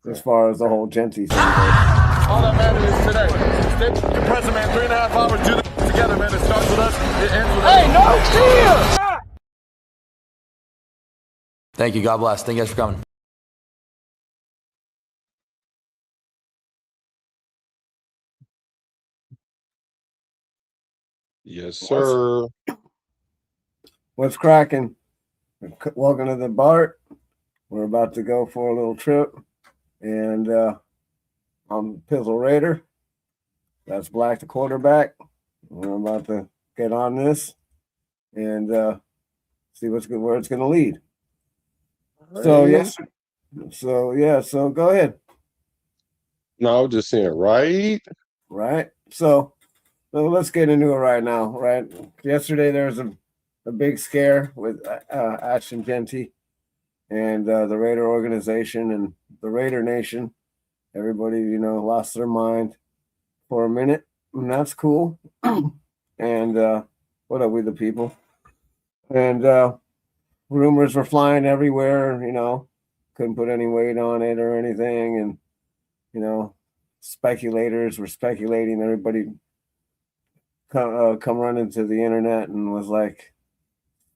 as far as the whole Jeanty thing goes. All that matters is today. You're present, man. 3.5 hours. Do this together, man. It starts with us. It ends with us. Hey, no cheers! Thank you. God bless. Thank you guys for coming. Yes, sir. What's cracking? Welcome to the BART. We're about to go for a little trip, and I'm Pizzle Raider. That's Black, the quarterback. We're about to get on this and see where it's going to lead. So yes, so go ahead. No, I was just saying, Right. So let's get into it right now. Right. Yesterday there was a big scare with Ashton Jeanty and the Raider organization and the Raider Nation. Everybody, lost their mind for a minute, and that's cool. And what are we, the people? And rumors were flying everywhere. Couldn't put any weight on it or anything, and speculators were speculating. Everybody come running to the internet and was like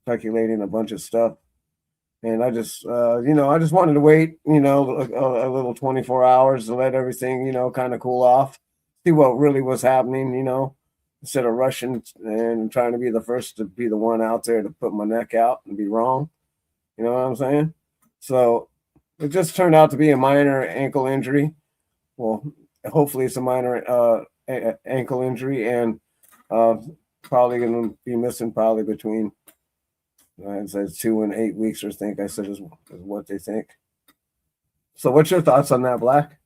speculating a bunch of stuff. And I just, I just wanted to wait, a little 24 hours to let everything, kind of cool off, see what really was happening, instead of rushing and trying to be the first to be the one out there to put my neck out and be wrong. You know what I'm saying? So it just turned out to be a minor ankle injury. Well, hopefully it's a minor ankle injury, and probably going to be missing probably between, it says 2 and 8 weeks, or think I said is what they think. So what's your thoughts on that, Black?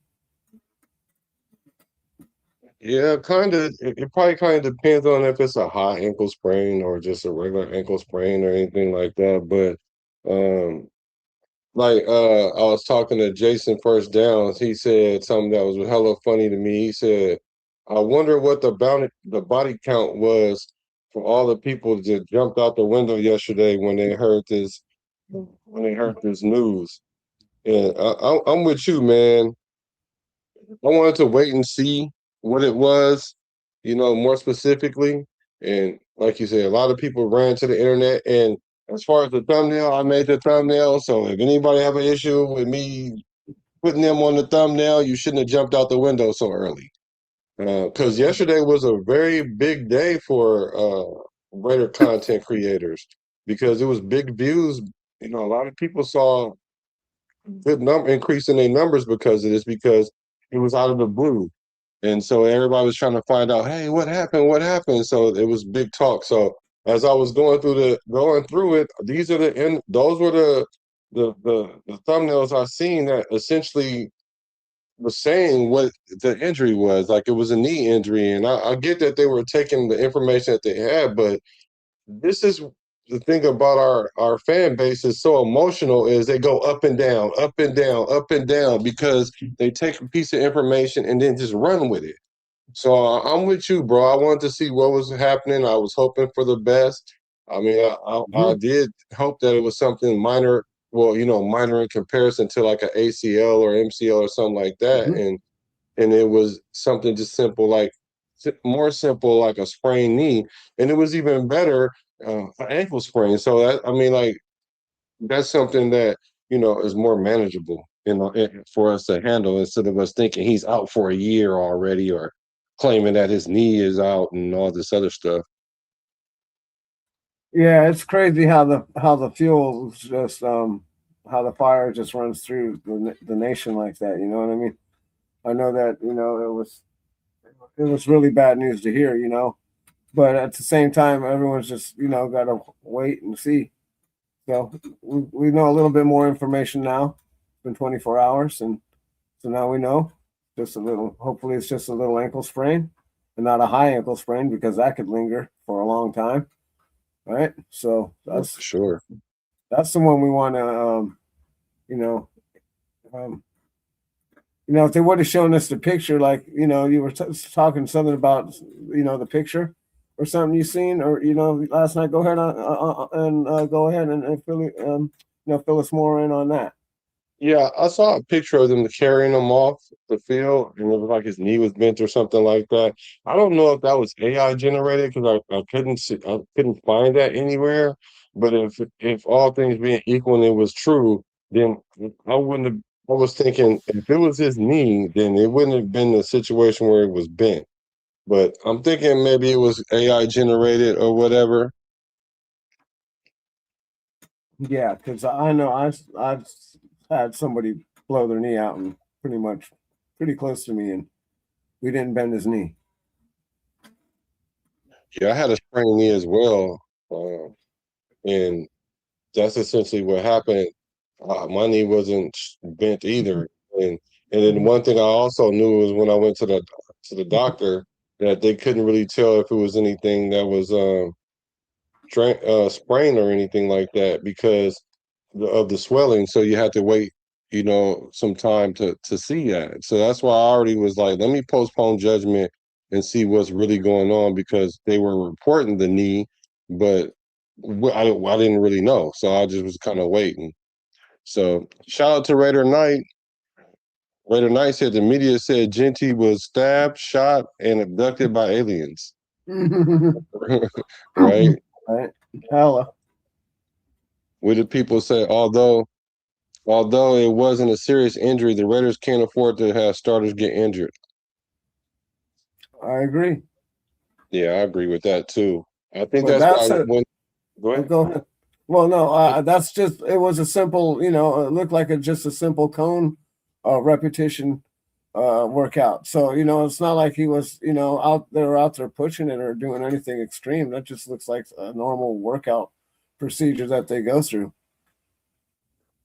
Yeah, kind of. It probably kind of depends on if it's a high ankle sprain or just a regular ankle sprain or anything like that. But I was talking to Jason First Downs. He said something that was hella funny to me. He said, "I wonder what the body count was for all the people that jumped out the window yesterday when they heard this news." And I'm with you, man. I wanted to wait and see what it was, more specifically. And like you said, a lot of people ran to the internet. And as far as the thumbnail, I made the thumbnail. So if anybody have an issue with me putting them on the thumbnail, you shouldn't have jumped out the window so early. Because yesterday was a very big day for Raider content creators because it was big views. A lot of people saw good number increase in their numbers because of this, because it was out of the blue. And so everybody was trying to find out, hey, what happened? What happened? So it was big talk. So as I was going through it, those were the thumbnails I seen that essentially was saying what the injury was. Like, it was a knee injury. And I get that they were taking the information that they had, but this is the thing about our fan base is so emotional, is they go up and down, up and down, up and down, because they take a piece of information and then just run with it. So I'm with you, bro. I wanted to see what was happening. I was hoping for the best. I mean, I did hope that it was something minor. Well, minor in comparison to like an ACL or MCL or something like that, and it was something just simple, like more simple, like a sprained knee, and it was even better, an ankle sprain. So that's something that is more manageable, for us to handle, instead of us thinking he's out for a year already, or claiming that his knee is out and all this other stuff. Yeah, it's crazy how the fuel just how the fire just runs through the nation like that. You know what I mean? I know that it was really bad news to hear. But at the same time, everyone's just got to wait and see. So we know a little bit more information now. It's been 24 hours, and so now we know. Just a little. Hopefully, it's just a little ankle sprain, and not a high ankle sprain, because that could linger for a long time. Right. So That's for sure. That's the one we want to. If they would have shown us the picture, like you were talking something about the picture or something you seen, or last night. Go ahead and go ahead and fill us more in on that. Yeah, I saw a picture of them carrying him off the field, and it was like his knee was bent or something like that. I don't know if that was AI generated because I couldn't see, I couldn't find that anywhere. But if all things being equal and it was true, then I wouldn't have. I was thinking if it was his knee, then it wouldn't have been the situation where it was bent. But I'm thinking maybe it was AI generated or whatever. Yeah, because I know I've had somebody blow their knee out and pretty close to me, and we didn't bend his knee. Yeah, I had a sprained knee as well, and that's essentially what happened. My knee wasn't bent either, and then one thing I also knew was when I went to the doctor that they couldn't really tell if it was anything that was sprain or anything like that because of the swelling. So you had to wait, some time to see that. So that's why I already was like, let me postpone judgment and see what's really going on because they were reporting the knee, but I didn't really know. So I just was kind of waiting. So shout out to Raider Knight. Raider Knight said the media said Jeanty was stabbed, shot, and abducted by aliens. Right? Right? Hella. What did people say? Although it wasn't a serious injury, the Raiders can't afford to have starters get injured. I agree. Yeah, I agree with that too. I think But that's why that's it. when go ahead. Go ahead. Well, no, that's just it was a simple, it looked like just a simple cone repetition workout. So, it's not like he was, out there pushing it or doing anything extreme. That just looks like a normal workout procedure that they go through.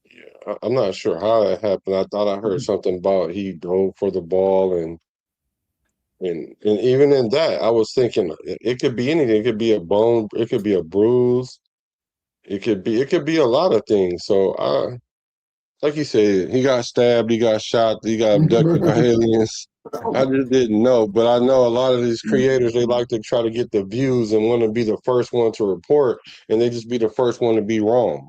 Yeah, I'm not sure how it happened. I thought I heard something about he dove for the ball and even in that, I was thinking it could be anything. It could be a bone, it could be a bruise, it could be a lot of things. So I like you said, he got stabbed, he got shot, he got abducted by aliens. I just didn't know, but I know a lot of these creators they like to try to get the views and want to be the first one to report, and they just be the first one to be wrong.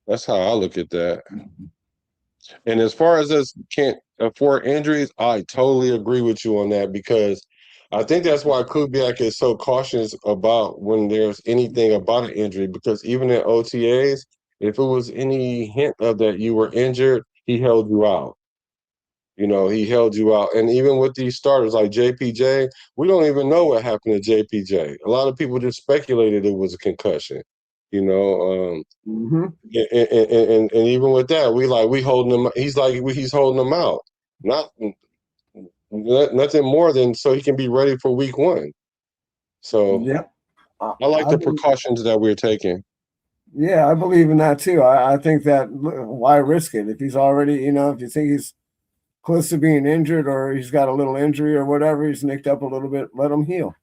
That's how I look at that. And as far as us can't afford injuries, I totally agree with you on that because I think that's why Kubiak is so cautious about when there's anything about an injury because even in OTAs, if it was any hint of that you were injured, he held you out. He held you out. And even with these starters like JPJ, we don't even know what happened to JPJ. A lot of people just speculated it was a concussion. You know, Mm-hmm. and even with that, we holding him. He's holding him out, not nothing more than so he can be ready for week one. So Yep. I, I like I the believe, precautions that we're taking. yeah, I believe in that too. I think that why risk it if he's already, if you think he's close to being injured or he's got a little injury or whatever, he's nicked up a little bit, let him heal.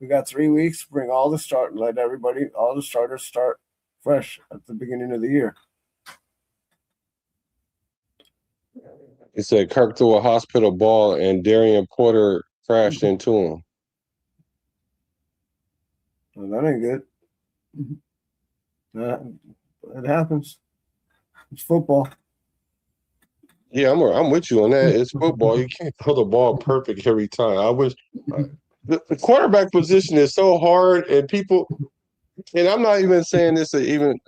We got 3 weeks, bring all the start, let all the starters start fresh at the beginning of the year. He said Kirk threw a hospital ball and Darian Porter crashed into him. Well, that ain't good. It happens. It's football. Yeah, I'm with you on that. It's football. You can't throw the ball perfect every time. I wish the quarterback position is so hard, and people. And I'm not even saying this even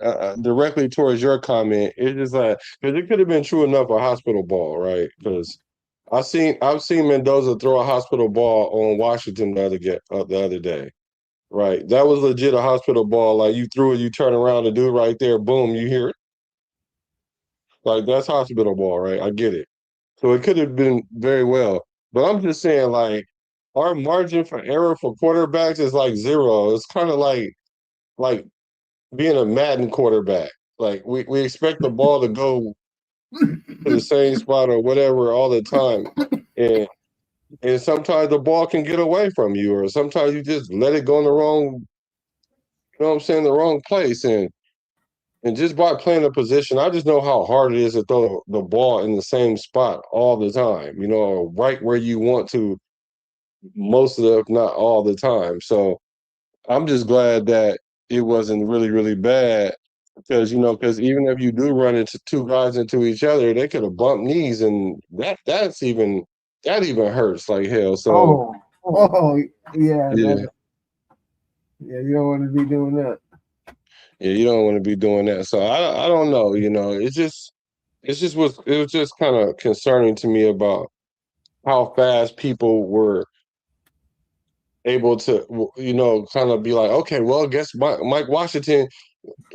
directly towards your comment. It's just like because it could have been true enough a hospital ball, right? Because I've seen Mendoza throw a hospital ball on Washington the other day, right? That was legit a hospital ball. Like you threw it, you turn around, the dude right there, boom, you hear it. Like that's hospital ball, right? I get it. So it could have been very well, but I'm just saying like our margin for error for quarterbacks is like zero. It's kind of like being a Madden quarterback. Like we expect the ball to go to the same spot or whatever all the time. And and sometimes the ball can get away from you, or sometimes you just let it go in the wrong, you know what I'm saying, the wrong place. And just by playing a position, I just know how hard it is to throw the ball in the same spot all the time, or right where you want to most of the, if not all the time. So I'm just glad that it wasn't really, really bad because even if you do run into two guys into each other, they could have bumped knees, and that even hurts like hell. So Yeah, yeah, yeah, you don't want to be doing that. yeah, you don't want to be doing that. So I don't know. It was just kind of concerning to me about how fast people were able to kind of be like, okay, well, I guess Mike Washington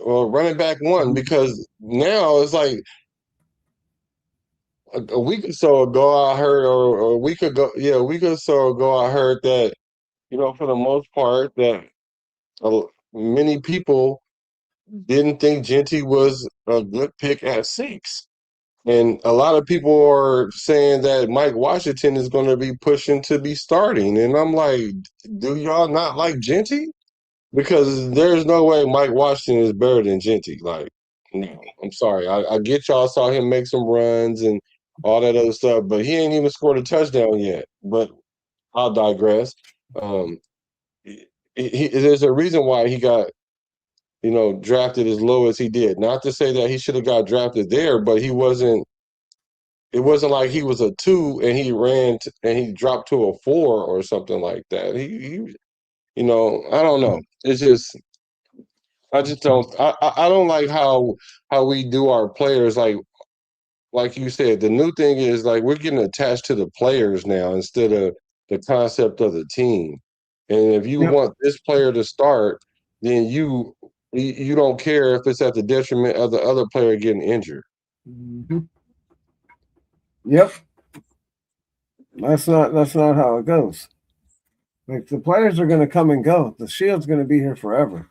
running back one, because now it's like a week or so ago I heard, or a week ago, yeah, a week or so ago I heard that for the most part that uh, many people didn't think Jeanty was a good pick at 6. And a lot of people are saying that Mike Washington is going to be pushing to be starting. And I'm like, do y'all not like Jeanty? Because there's no way Mike Washington is better than Jeanty. Like, no, I'm sorry. I get y'all saw him make some runs and all that other stuff, but he ain't even scored a touchdown yet. But I'll digress. Um, there's a reason why he got drafted as low as he did. Not to say that he should have got drafted there, but he wasn't. It wasn't like he was a 2 and he and he dropped to a 4 or something like that. I don't know. It's just I just don't. I don't like how we do our players. Like you said, the new thing is like we're getting attached to the players now instead of the concept of the team. And if you Yep. want this player to start, then you don't care if it's at the detriment of the other player getting injured. Mm-hmm. Yep. That's not how it goes. Like the players are going to come and go. The Shield's going to be here forever.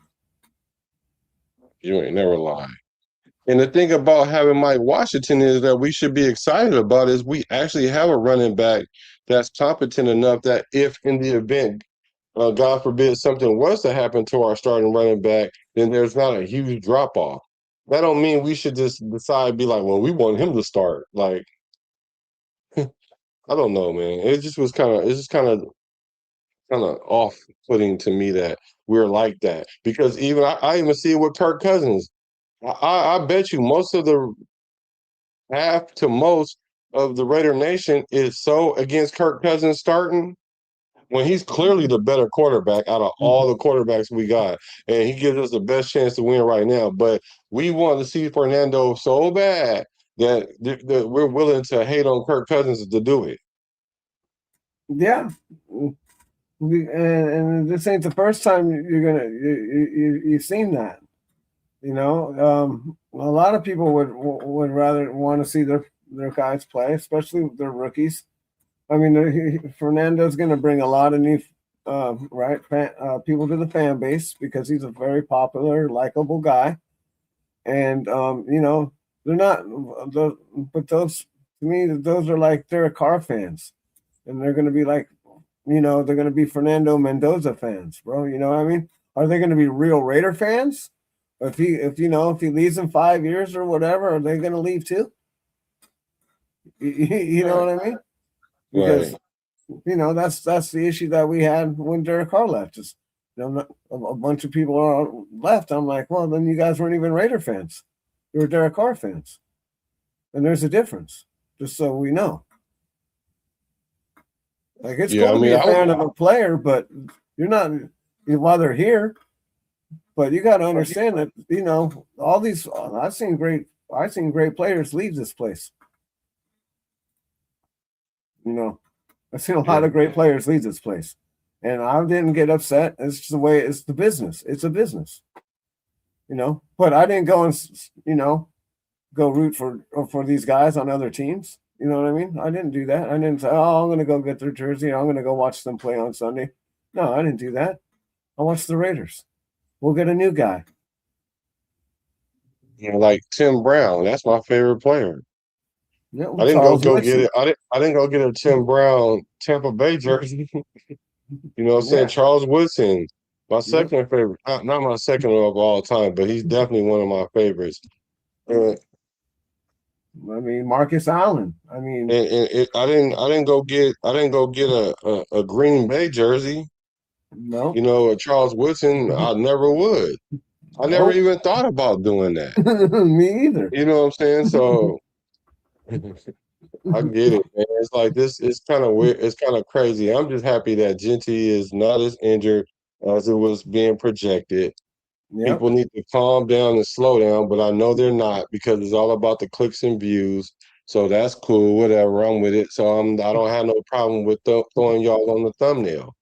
You ain't never lie. And the thing about having Mike Washington is that we should be excited about is we actually have a running back that's competent enough that if in the event, God forbid, something was to happen to our starting running back, then there's not a huge drop off. That don't mean we should just decide be like, well, we want him to start. Like, I don't know, man. It's just kind of off putting to me that we're like that, because even I even see it with Kirk Cousins. I bet you half to most of the Raider Nation is so against Kirk Cousins starting when he's clearly the better quarterback out of all the quarterbacks we got, and he gives us the best chance to win right now. But we want to see Fernando so bad that we're willing to hate on Kirk Cousins to do it. Yeah. And this ain't the first time you've seen that. A lot of people would rather want to see their guys play, especially their rookies. I mean, Fernando's going to bring a lot of new people to the fan base because he's a very popular, likable guy, and they're not. But those to me, those are like Derek Carr fans, and they're going to be like, they're going to be Fernando Mendoza fans, bro. You know what I mean? Are they going to be real Raider fans? If he leaves in 5 years or whatever, are they going to leave too? You know what I mean? Because that's the issue that we had when Derek Carr left. Just a bunch of people are left. I'm like, well, then you guys weren't even Raider fans. You were Derek Carr fans, and there's a difference. Just so we know. Like it's cool to be a fan of a player, but you're not while they're here. But you got to understand that all these. I've seen great players leave this place. I've seen a lot of great players leave this place, and I didn't get upset. It's just the way it's the business. It's a business, But I didn't go and go root for these guys on other teams. You know what I mean? I didn't do that. I didn't say, "Oh, I'm going to go get their jersey. I'm going to go watch them play on Sunday." No, I didn't do that. I watched the Raiders. We'll get a new guy. Like Tim Brown, that's my favorite player. Yeah, I didn't go get it. I didn't go get a Tim Brown Tampa Bay jersey. I'm saying? Charles Woodson, my second favorite, not my second of all time, but he's definitely one of my favorites. I mean, Marcus Allen. I mean, I didn't go get a Green Bay jersey. No. A Charles Woodson, I never would. I never even thought about doing that. Me either. You know what I'm saying? So I get it, man. It's like this. It's kind of weird. It's kind of crazy. I'm just happy that Jeanty is not as injured as it was being projected. Yep. People need to calm down and slow down, but I know they're not because it's all about the clicks and views. So that's cool. Whatever. I'm with it. So I don't have no problem with throwing y'all on the thumbnail.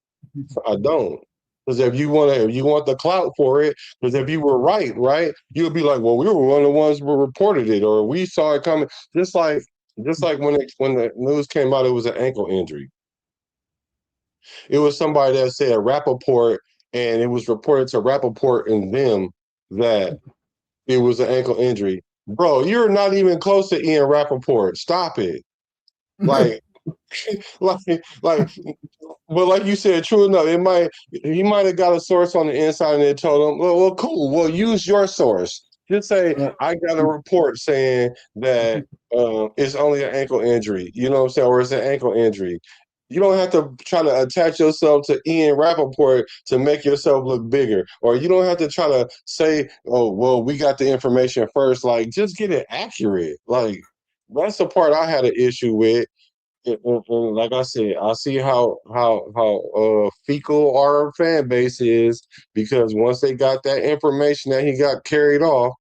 I don't. Because if you want the clout for it, because if you were right, you'll be like, well, we were one of the ones who reported it, or we saw it coming. Just like when the news came out, it was an ankle injury. It was somebody that said Rappaport, and it was reported to Rappaport and them that it was an ankle injury. Bro, you're not even close to Ian Rappaport. Stop it. Like, like, like, but like you said, true enough, he might have got a source on the inside and they told him, well, cool. Well, use your source. Just say, I got a report saying that it's only an ankle injury. You know what I'm saying? Or it's an ankle injury. You don't have to try to attach yourself to Ian Rappaport to make yourself look bigger. Or you don't have to try to say, oh, well, we got the information first. Like, just get it accurate. Like, that's the part I had an issue with. And like I said, I see how fecal our fan base is because once they got that information that he got carried off,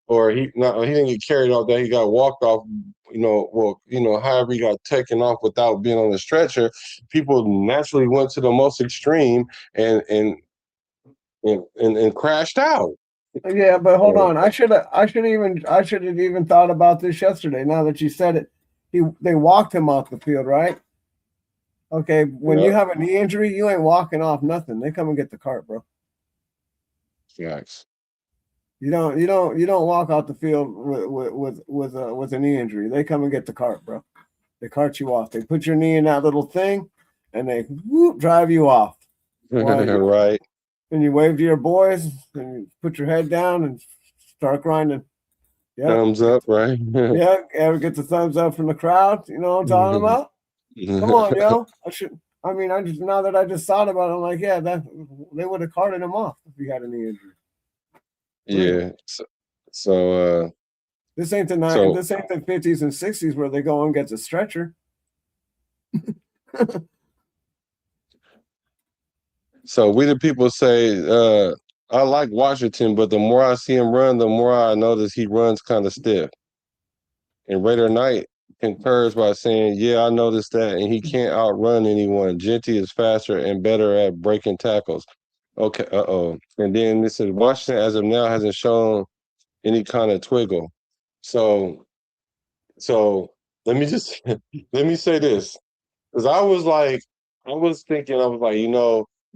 or he didn't get carried off, that he got walked off, however he got taken off without being on the stretcher, people naturally went to the most extreme and crashed out. Yeah, but hold on. I should have even thought about this yesterday. Now that you said it, they walked him off the field, right? Okay, when you have a knee injury, you ain't walking off nothing. They come and get the cart, bro. Yikes. You don't walk off the field with a knee injury. They come and get the cart, bro. They cart you off. They put your knee in that little thing, and they drive you off. Right. And you wave to your boys, and you put your head down and start grinding. Yep. Thumbs up, right? Yeah, ever get the thumbs up from the crowd? You know what I'm talking about? Come on, yo. Now that I just thought about it, I'm like, yeah, that they would have carted him off if he had a knee injury. Yeah. So this ain't the 50s and 60s where they go and get the stretcher. So we the people say, I like Washington, but the more I see him run, the more I notice he runs kind of stiff. And Raider Knight concurs by saying, yeah, I noticed that, and he can't outrun anyone. Jeanty is faster and better at breaking tackles. Okay, And then this is Washington, as of now, hasn't shown any kind of twiggle. So let me just let me say this. Because I was like,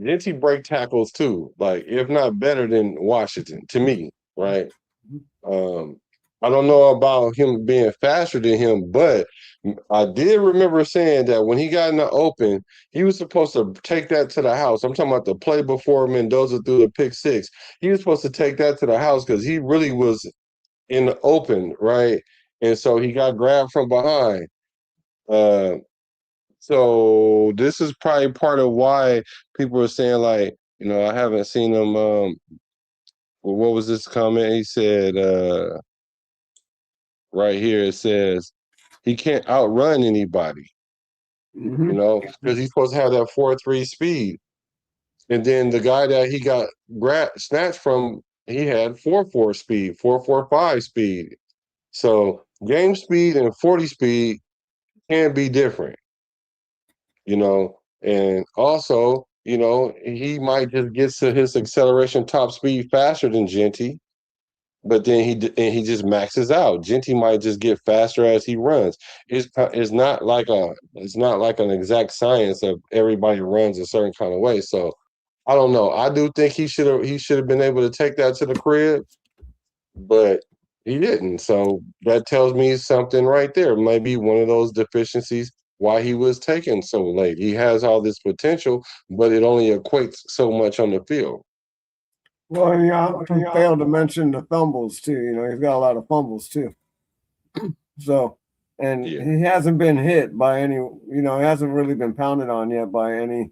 Jeanty break tackles too, like if not better than Washington to me, right? I don't know about him being faster than him, but I did remember saying that when he got in the open, he was supposed to take that to the house. I'm talking about the play before Mendoza threw the pick six. He was supposed to take that to the house because he really was in the open, right? And so he got grabbed from behind. So this is probably part of why people are saying, like, I haven't seen him. What was this comment? He said, right here, it says he can't outrun anybody, because he's supposed to have that 4.3 speed. And then the guy that he got snatched from, he had 4.4 speed, 4.45 speed. So game speed and 40 speed can be different. And also, he might just get to his acceleration top speed faster than Jeanty, but then he just maxes out. Jeanty might just get faster as he runs. It's not like an exact science of everybody runs a certain kind of way. So I don't know. I do think he should have been able to take that to the crib, but he didn't. So that tells me something right there. Maybe one of those deficiencies why he was taken so late. He has all this potential, but it only equates so much on the field. Well, he failed to mention the fumbles too. He's got a lot of fumbles too. So, and he hasn't been hit by any. He hasn't really been pounded on yet by any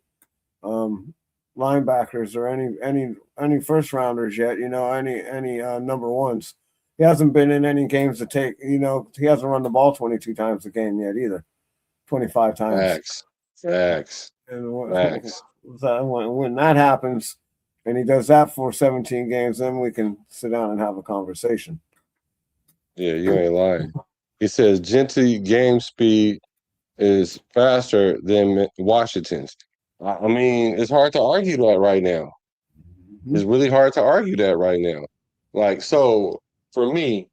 linebackers or any first rounders yet. You know, any number ones. He hasn't been in any games to take. You know, he hasn't run the ball 22 times a game yet either. 25 times. Facts. And when that happens, and he does that for 17 games, then we can sit down and have a conversation. Yeah, you ain't lying. He says Jeanty game speed is faster than Washington's. I mean, it's hard to argue that right now. It's really hard to argue that right now. Like, so for me,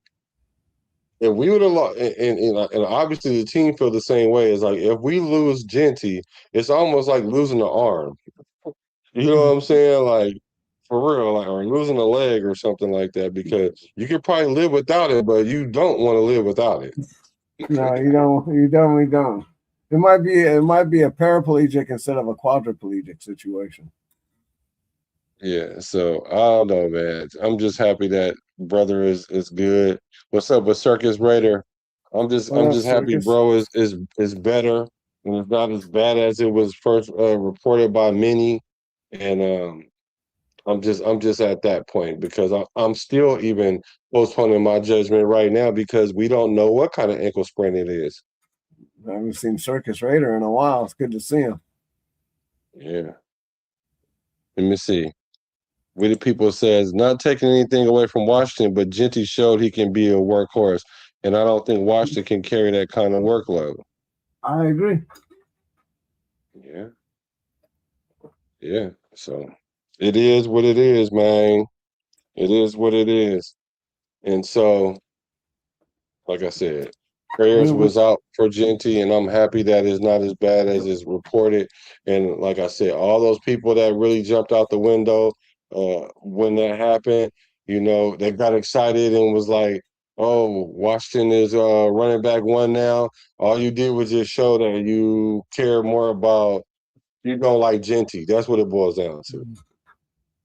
if we would have lost, and obviously the team feel the same way. It's like if we lose Jeanty, it's almost like losing an arm. You know what I'm saying? Like for real, like or losing a leg or something like that. Because you could probably live without it, but you don't want to live without it. No, you don't. You definitely don't. It might be a paraplegic instead of a quadriplegic situation. Yeah, so I don't know, man. I'm just happy that brother is good. What's up with Circus Raider? I'm just What I'm up, just happy Circus? bro is better and it's not as bad as it was first reported by many. And I'm just at that point because I'm still even postponing my judgment right now because we don't know what kind of ankle sprain it is. I haven't seen Circus Raider in a while. It's good to see him. Yeah. Let me see. We the people says not taking anything away from Washington, but Jeanty showed he can be a workhorse, and I don't think Washington can carry that kind of workload. I agree. Yeah, yeah. So it is what it is, man. It is what it is, and so like I said, prayers We was out for Jeanty, and I'm happy that it's not as bad as it's reported. And like I said, all those people that really jumped out the window when that happened, they got excited and was like, "Oh, Washington is running back one now." All you did was just show that you care more about you don't like Jeanty. That's what it boils down to.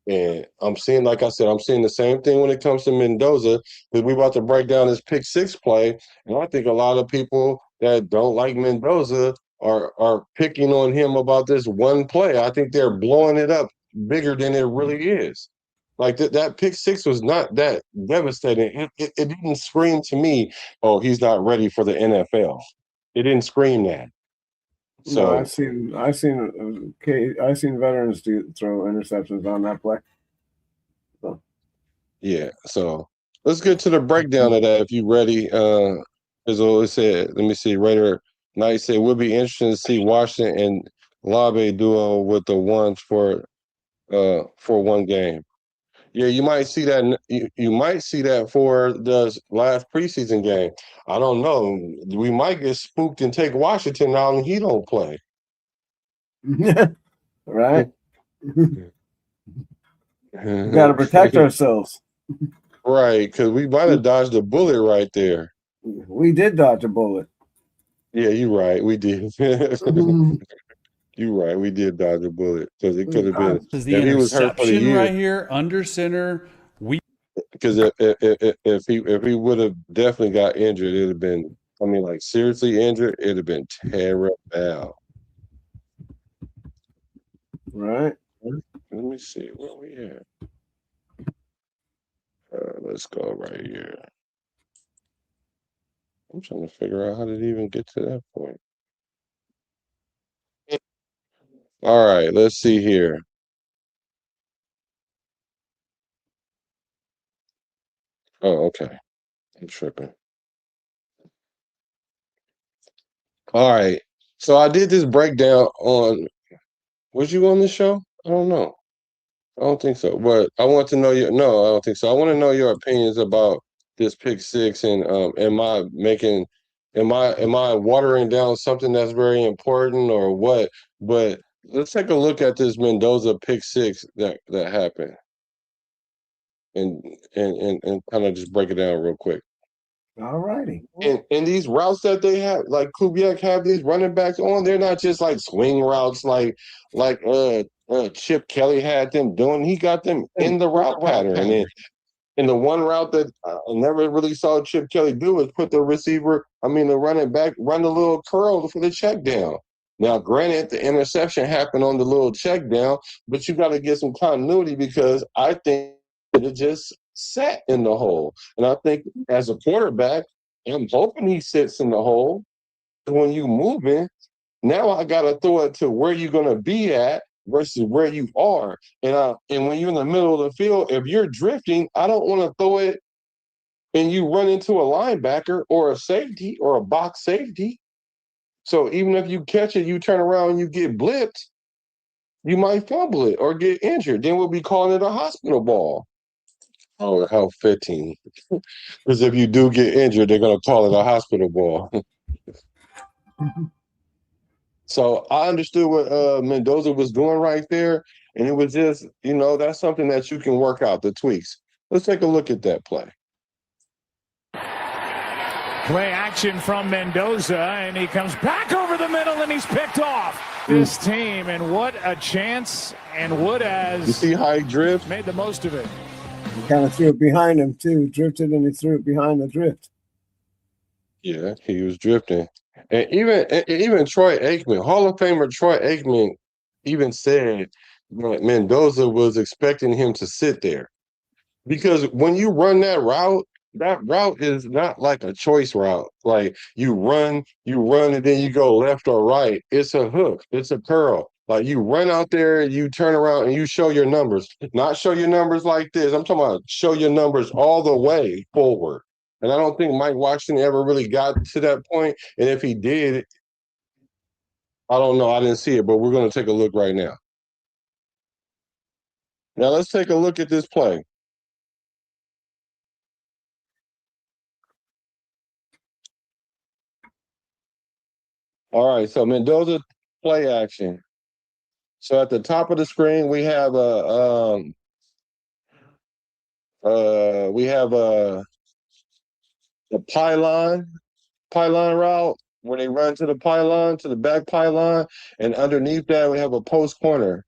And I'm seeing, like I said, I'm seeing the same thing when it comes to Mendoza, because we're about to break down this pick six play. And I think a lot of people that don't like Mendoza are picking on him about this one play. I think they're blowing it up bigger than it really is. Like that pick six was not that devastating. It didn't scream to me, oh, he's not ready for the NFL. It didn't scream that. No, So I've seen veterans throw interceptions on that play. So, yeah, so let's get to the breakdown of that if you ready. As I always said, let me see. Raider Knight said we'll be interested to see Washington and Labe duo with the ones for one game. Yeah, you might see that. You might see that for the last preseason game. I don't know. We might get spooked and take Washington out, and he don't play. right? We got to protect ourselves. Right, because we might have dodged a bullet right there. We did dodge a bullet. Yeah, you're right. We did. You're right. We did dodge a bullet because it could have been This is the if he was hurt for the interception year. right here, under center. Because if he would have definitely got injured, it'd have been. I mean, like seriously injured, it'd have been terrible. Right. Let me see where we at. Let's go right here. I'm trying to figure out how did it even get to that point. All right, let's see here. Oh, okay. I'm tripping. All right. So I did this breakdown on. Was you on the show? I don't know. I don't think so. But I want to know your. No, I don't think so. I want to know your opinions about this pick six and am I watering down something that's very important or what? But let's take a look at this Mendoza pick six that happened and and kind of just break it down real quick. All righty. And these routes that they have, like Kubiak have these running backs on, they're not just like swing routes like Chip Kelly had them doing. He got them in the route pattern. And then in the one route that I never really saw Chip Kelly do is put the running back, run a little curl for the check down. Now, granted, the interception happened on the little check down, but you got to get some continuity because I think it just sat in the hole. And I think as a quarterback, I'm hoping he sits in the hole. When you moving, now I got to throw it to where you're going to be at versus where you are. And when you're in the middle of the field, if you're drifting, I don't want to throw it and you run into a linebacker or a safety or a box safety. So even if you catch it, you turn around and you get blipped, you might fumble it or get injured. Then we'll be calling it a hospital ball. Oh, how fitting. Because if you do get injured, they're going to call it a hospital ball. So I understood what Mendoza was doing right there. And it was just, that's something that you can work out, the tweaks. Let's take a look at that play. Play action from Mendoza, and he comes back over the middle, and he's picked off. This team, and what a chance, and Wood has You see how he drifts? made the most of it. He kind of threw it behind him too, drifted, and he threw it behind the drift. Yeah, he was drifting. And even Troy Aikman, Hall of Famer Troy Aikman, even said that Mendoza was expecting him to sit there. Because when you run that route is not like a choice route. Like you run, and then you go left or right. It's a hook. It's a curl. Like you run out there, you turn around, and you show your numbers. Not show your numbers like this. I'm talking about show your numbers all the way forward. And I don't think Mike Washington ever really got to that point. And if he did, I don't know. I didn't see it, but we're going to take a look right now. Now let's take a look at this play. All right, so Mendoza play action. So at the top of the screen, we have the pylon route where they run to the pylon, to the back pylon, and underneath that we have a post corner.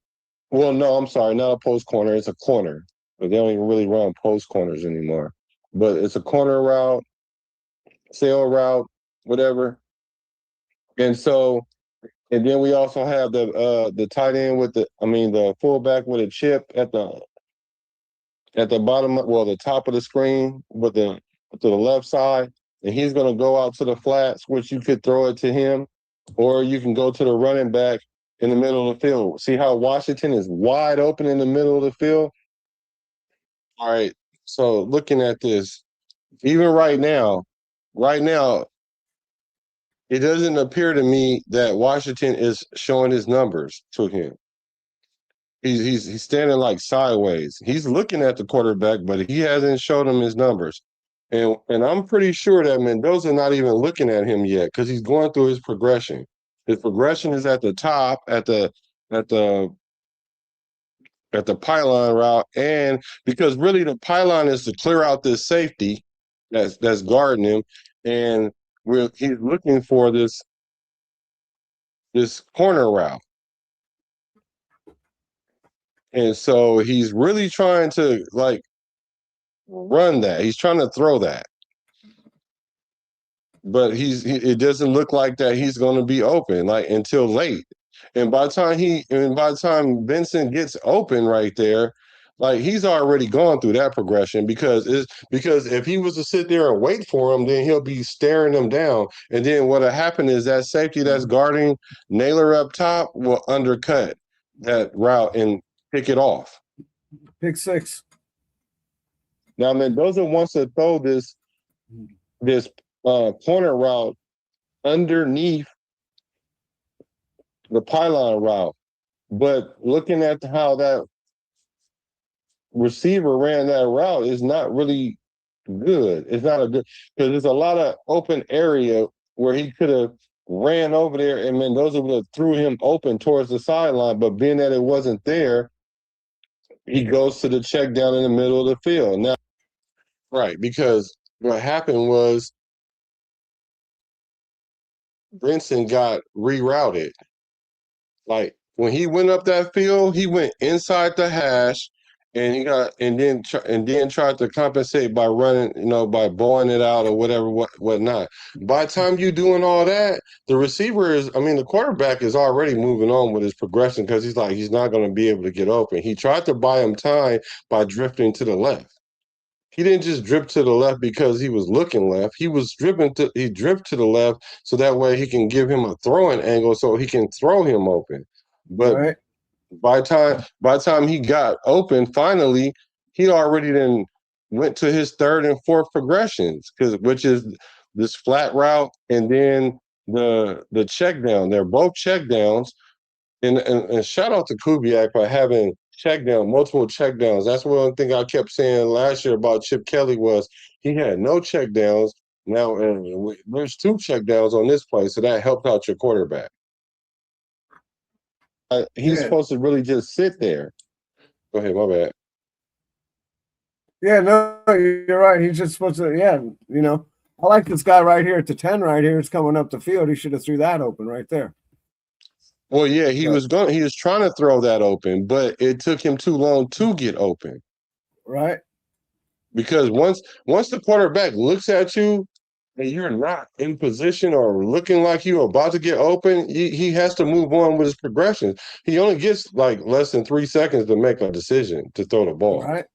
Well, no, I'm sorry, not a post corner, it's a corner. But they don't even really run post corners anymore. But it's a corner route, sail route, whatever. And then we also have the tight end the fullback with a chip at the bottom, the top of the screen to the left side, and he's going to go out to the flats, which you could throw it to him, or you can go to the running back in the middle of the field. See how Washington is wide open in the middle of the field? All right, so looking at this, even right now, it doesn't appear to me that Washington is showing his numbers to him. He's standing like sideways. He's looking at the quarterback, but he hasn't showed him his numbers. And I'm pretty sure that Mendoza not even looking at him yet because he's going through his progression. His progression is at the top, at the pylon route, and because really the pylon is to clear out this safety that's guarding him, and he's looking for this corner route. And so he's really trying to run that. He's trying to throw that. But it doesn't look like that he's going to be open until late. And by the time Vincent gets open right there, he's already gone through that progression because if he was to sit there and wait for him, then he'll be staring him down. And then what'll happen is that safety that's guarding Naylor up top will undercut that route and pick it off. Pick six. Now Mendoza wants to throw this corner route underneath the pylon route, but looking at how that receiver ran that route is not really good. It's not a good because there's a lot of open area where he could have ran over there and Mendoza would have threw him open towards the sideline, but being that it wasn't there, he goes to the check down in the middle of the field. Now, right, because what happened was Brinson got rerouted. When he went up that field, he went inside the hash and then tried to compensate by running, by blowing it out or whatever, whatnot. By the time you doing all that, the quarterback is already moving on with his progression because he's not going to be able to get open. He tried to buy him time by drifting to the left. He didn't just drift to the left because he was looking left. He drifted to the left so that way he can give him a throwing angle so he can throw him open. But Right. by the time he got open, finally, he already then went to his third and fourth progressions, which is this flat route and then the check down. They're both check downs. And shout out to Kubiak for having multiple check downs. That's one thing I kept saying last year about Chip Kelly was he had no check downs. Now there's 2 check downs on this play, so that helped out your quarterback. He's supposed to really just sit there. Go ahead, my bad. Yeah, no, you're right. He's just supposed to, I like this guy right here at the 10 right here. It's coming up the field. He should have threw that open right there. Well, yeah, he was trying to throw that open, but it took him too long to get open. Right. Because once the quarterback looks at you and you're not in position or looking like you're about to get open, he has to move on with his progression. He only gets like less than 3 seconds to make a decision to throw the ball. Right.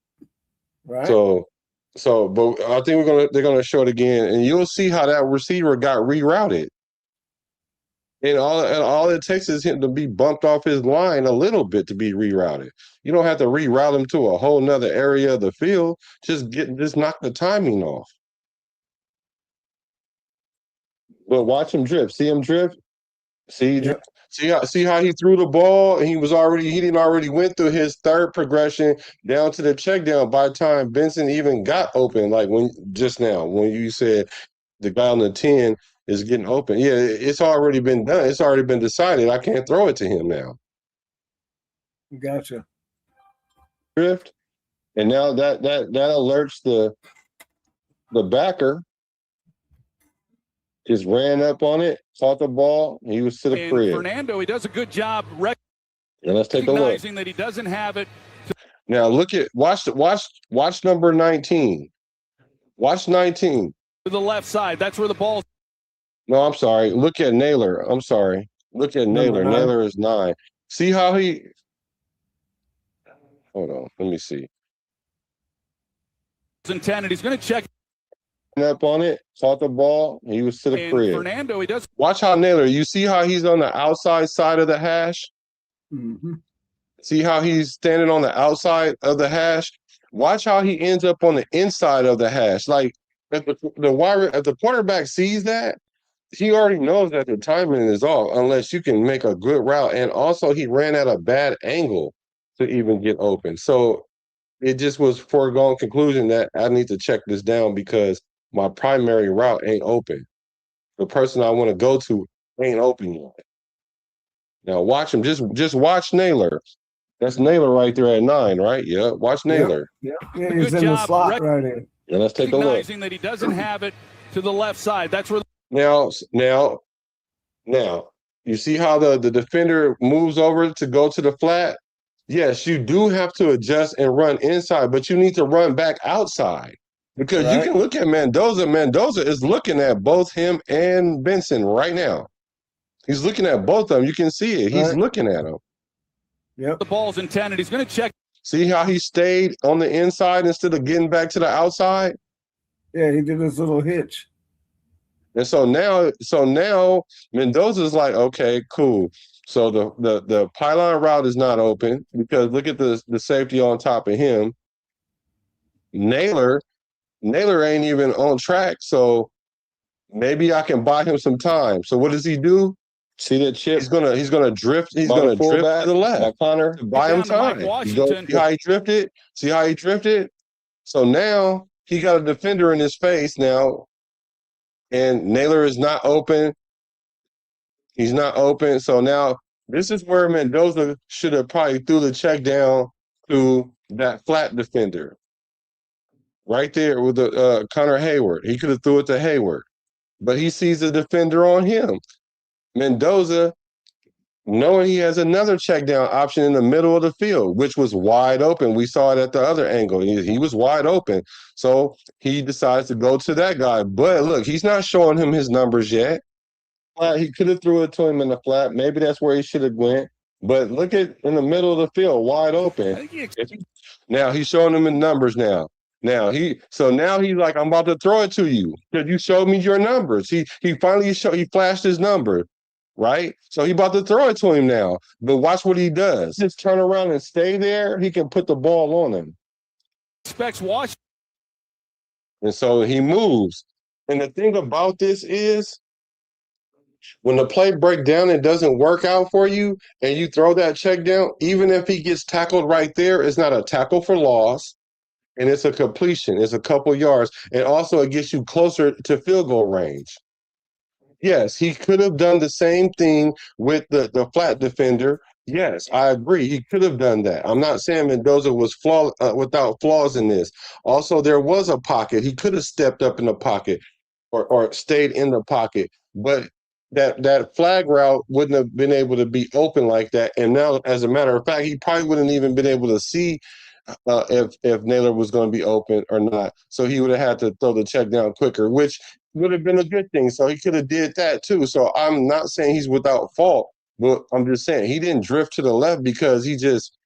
Right. But I think they're gonna show it again, and you'll see how that receiver got rerouted. And all it takes is him to be bumped off his line a little bit to be rerouted. You don't have to reroute him to a whole nother area of the field. Just knock the timing off. But watch him drift. See him drift? See how he threw the ball and he didn't already went through his third progression down to the check down by the time Benson even got open, like when you said the guy on the 10 is getting open. Yeah, it's already been done. It's already been decided. I can't throw it to him now. Gotcha. Drift. And now that alerts the backer. Just ran up on it, caught the ball, he was to the crib. Fernando, he does a good job and let's take a look. Recognizing that he doesn't have it. Now watch number 19. Watch 19. To the left side. That's where the ball. No, I'm sorry. Look at Naylor. I'm sorry. Look at Naylor. Naylor is 9. See how he. Hold on. Let me see. Intended. He's going to check up on it, caught the ball, he was to the crib. Fernando, he does. Watch how Naylor. You see how he's on the outside side of the hash? Mm-hmm. See how he's standing on the outside of the hash? Watch how he ends up on the inside of the hash. Like if the quarterback sees that, he already knows that the timing is off unless you can make a good route. And also he ran at a bad angle to even get open. So it just was foregone conclusion that I need to check this down because my primary route ain't open. The person I want to go to ain't open yet. Now watch him. Just watch Naylor. That's Naylor right there at 9, right? Yeah. Watch Naylor. Yeah, he's in the slot right here. Yeah, let's take a look. Recognizing that he doesn't have it to the left side. That's where. Now, you see how the defender moves over to go to the flat? Yes, you do have to adjust and run inside, but you need to run back outside. Because you can look at Mendoza. Mendoza is looking at both him and Benson right now. He's looking at both of them. You can see it. He's looking at them. Yep. The ball's intended. He's going to check. See how he stayed on the inside instead of getting back to the outside? Yeah, he did this little hitch. And so now Mendoza's like, okay, cool. So the pylon route is not open because look at the safety on top of him. Naylor ain't even on track, so maybe I can buy him some time. So what does he do? See that chip? He's gonna drift. He's gonna drift to the left. Connor, buy him time. See how he drifted? See how he drifted? So now he got a defender in his face now, and Naylor is not open. He's not open. So now this is where Mendoza should have probably threw the check down to that flat defender. Right there with the Connor Hayward. He could have threw it to Hayward. But he sees the defender on him. Mendoza knowing he has another check down option in the middle of the field, which was wide open. We saw it at the other angle. He was wide open. So he decides to go to that guy. But look, he's not showing him his numbers yet. He could have threw it to him in the flat. Maybe that's where he should have went. But look at in the middle of the field, wide open. Now he's showing him in numbers now. Now he's like, I'm about to throw it to you because you showed me your numbers. He finally he flashed his number, right? So he about to throw it to him now. But watch what he does. Just turn around and stay there. He can put the ball on him. Expects Washington. And so he moves. And the thing about this is, when the play break down and doesn't work out for you and you throw that check down, even if he gets tackled right there, it's not a tackle for loss and it's a completion. It's a couple yards. And also it gets you closer to field goal range. Yes, he could have done the same thing with the flat defender. Yes, I agree. He could have done that. I'm not saying Mendoza was without flaws in this. Also, there was a pocket. He could have stepped up in the pocket or stayed in the pocket. But that flag route wouldn't have been able to be open like that. And now, as a matter of fact, he probably wouldn't even been able to see if Naylor was going to be open or not. So he would have had to throw the check down quicker, which would have been a good thing. So he could have did that too. So I'm not saying he's without fault, but I'm just saying he didn't drift to the left because he just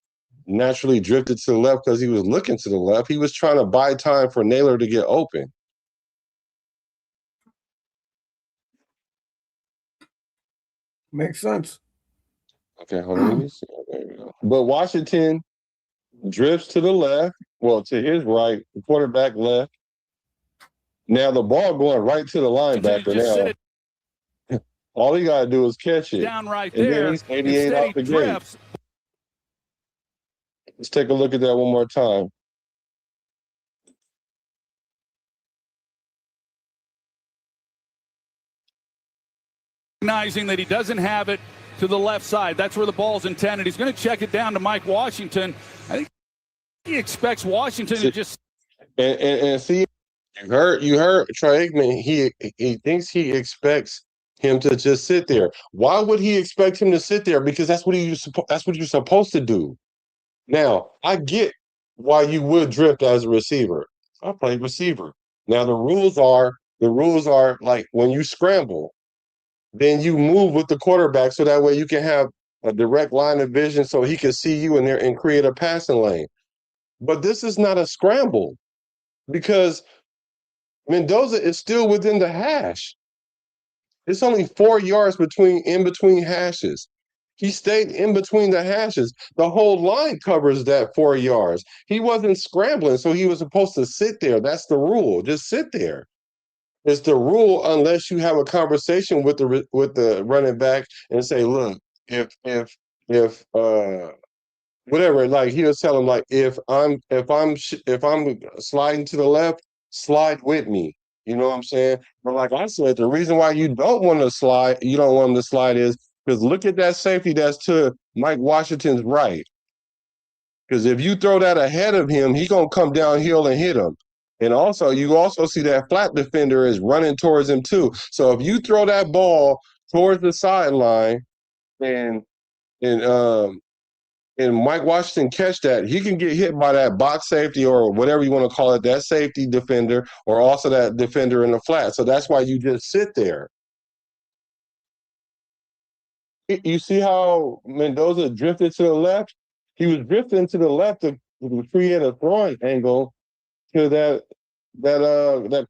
naturally drifted to the left because he was looking to the left. He was trying to buy time for Naylor to get open. Makes sense. Okay, hold on. Let me see. There we go. But Washington drifts to the left, well, to his right, the quarterback left. Now the ball going right to the linebacker now. All he got to do is catch it. Down right and there. then he's 88 off the gate. Let's take a look at that one more time. Recognizing that he doesn't have it to the left side. That's where the ball's intended. He's going to check it down to Mike Washington. I think he expects Washington to just and see, you heard Troy Aikman. He thinks he expects him to just sit there. Why would he expect him to sit there? Because that's what you're supposed to do. Now, I get why you would drift as a receiver. I played receiver. Now the rules are like when you scramble, then you move with the quarterback so that way you can have a direct line of vision so he can see you in there and create a passing lane. But this is not a scramble because Mendoza is still within the hash. It's only 4 yards in between hashes. He stayed in between the hashes. The whole line covers that 4 yards. He wasn't scrambling, so he was supposed to sit there. That's the rule. Just sit there. It's the rule unless you have a conversation with the running back and say, look, if whatever, like he'll tell him like if I'm sliding to the left, slide with me. You know what I'm saying? But like I said, the reason why you don't want to slide, you don't want him to slide is because look at that safety that's to Mike Washington's right. Because if you throw that ahead of him, he's gonna come downhill and hit him. And also, you also see that flat defender is running towards him too. So if you throw that ball towards the sideline and Mike Washington catch that, he can get hit by that box safety or whatever you want to call it, that safety defender, or also that defender in the flat. So that's why you just sit there. You see how Mendoza drifted to the left? He was drifting to the left to create a throwing angle to that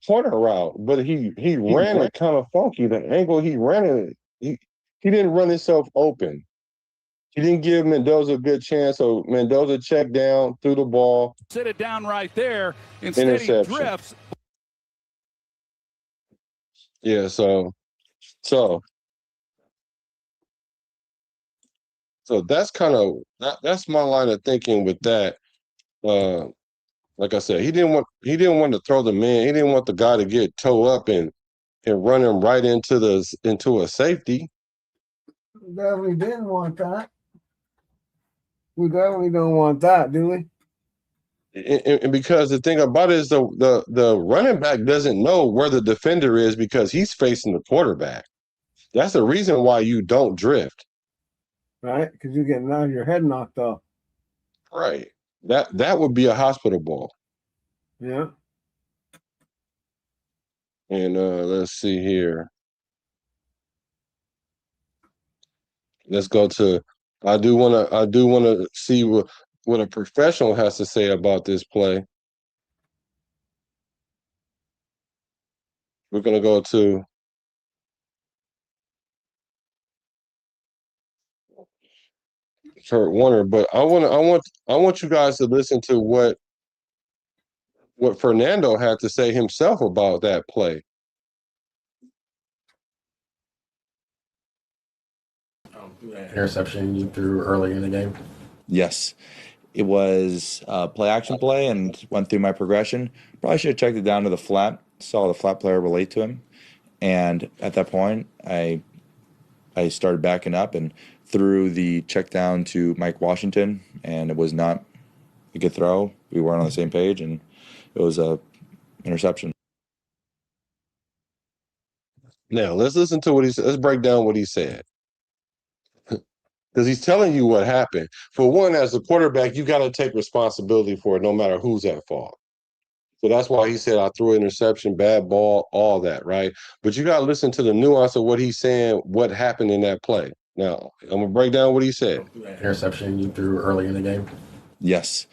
corner route, but he ran it kind of funky. The angle he ran it, he didn't run himself open. He didn't give Mendoza a good chance, so Mendoza checked down, threw the ball. Sit it down right there. Instead he drifts. Yeah, so that's kind of that's my line of thinking with that. Like I said, he didn't want to throw the man. He didn't want the guy to get toe up and run him right into a safety. Definitely didn't want that. We definitely don't want that, do we? And because the thing about it is the running back doesn't know where the defender is because he's facing the quarterback. That's the reason why you don't drift. right? Because you're getting out of your head knocked off. Right. That would be a hospital ball. Yeah. And let's see here. Let's go to. I do want to see what a professional has to say about this play. We're gonna go to Kurt Warner, but I want you guys to listen to what Fernando had to say himself about that play. Interception you threw early in the game? Yes. It was a play action play and went through my progression. Probably should have checked it down to the flat, saw the flat player relate to him. And at that point, I started backing up and threw the check down to Mike Washington, and it was not a good throw. We weren't on the same page, and it was a interception. Now let's listen to what he said. Let's break down what he said. Because he's telling you what happened. For one, as a quarterback, you got to take responsibility for it, no matter who's at fault. So that's why he said, I threw an interception, bad ball, all that, right? But you got to listen to the nuance of what he's saying, what happened in that play. Now, I'm going to break down what he said. Interception you threw early in the game? Yes.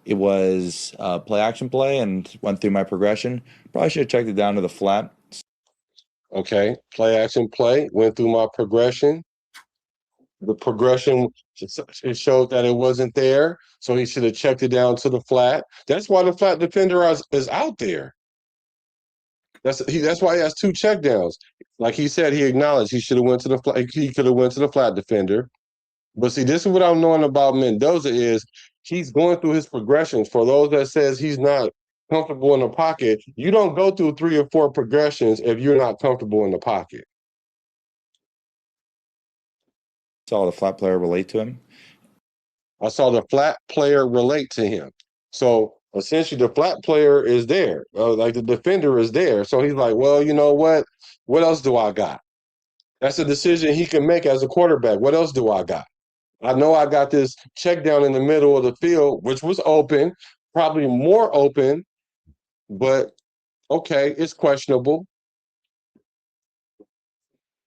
It was a play action play and went through my progression. Probably should have checked it down to the flat. Okay, play action play, went through my progression. The progression, it showed that it wasn't there, so he should have checked it down to the flat. That's why the flat defender is out there. That's why he has two checkdowns. Like he said, he acknowledged he should have went to the flat. He could have went to the flat defender. But see, this is what I'm knowing about Mendoza is he's going through his progressions. For those that says he's not comfortable in the pocket, you don't go through 3 or 4 progressions if you're not comfortable in the pocket. Saw the flat player relate to him. I saw the flat player relate to him. So essentially, the flat player is there. Like the defender is there. So he's like, well, you know what? What else do I got? That's a decision he can make as a quarterback. What else do I got? I know I got this check down in the middle of the field, which was open, probably more open, but okay, it's questionable.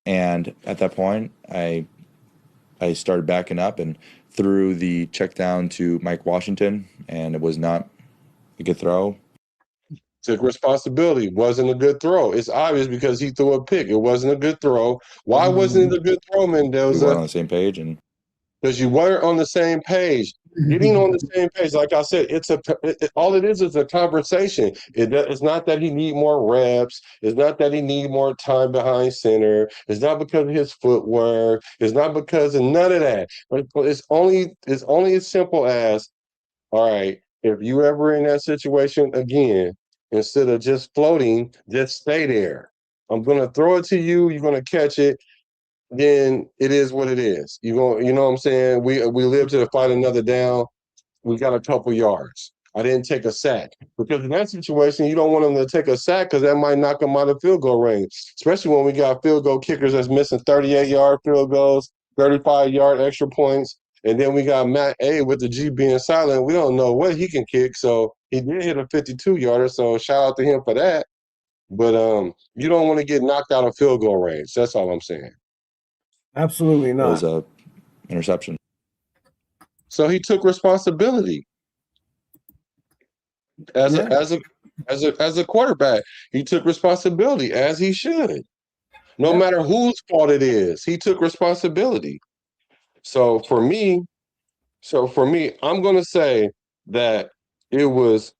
And at that point, I started backing up and threw the check down to Mike Washington, and it was not a good throw. Took responsibility. Wasn't a good throw. It's obvious because he threw a pick. It wasn't a good throw. Why wasn't it a good throw, Mendoza? We weren't on the same page, and because you weren't on the same page. Getting on the same page, like I said, all it is a conversation. It's not that he need more reps. It's not that he need more time behind center. It's not because of his footwork. It's not because of none of that. But it's only as simple as, all right, if you ever in that situation again, instead of just floating, just stay there. I'm gonna throw it to you. You're gonna catch it. Then it is what it is. You know what I'm saying? We live to fight another down. We got a couple yards. I didn't take a sack because in that situation, you don't want them to take a sack because that might knock them out of field goal range, especially when we got field goal kickers that's missing 38-yard field goals, 35-yard extra points. And then we got Matt A with the G being silent. We don't know what he can kick. So he did hit a 52-yarder. So shout out to him for that. But you don't want to get knocked out of field goal range. That's all I'm saying. Absolutely not. it was a interception. So he took responsibility as a quarterback. He took responsibility as he should. No matter whose fault it is, he took responsibility. So for me, I'm going to say that it was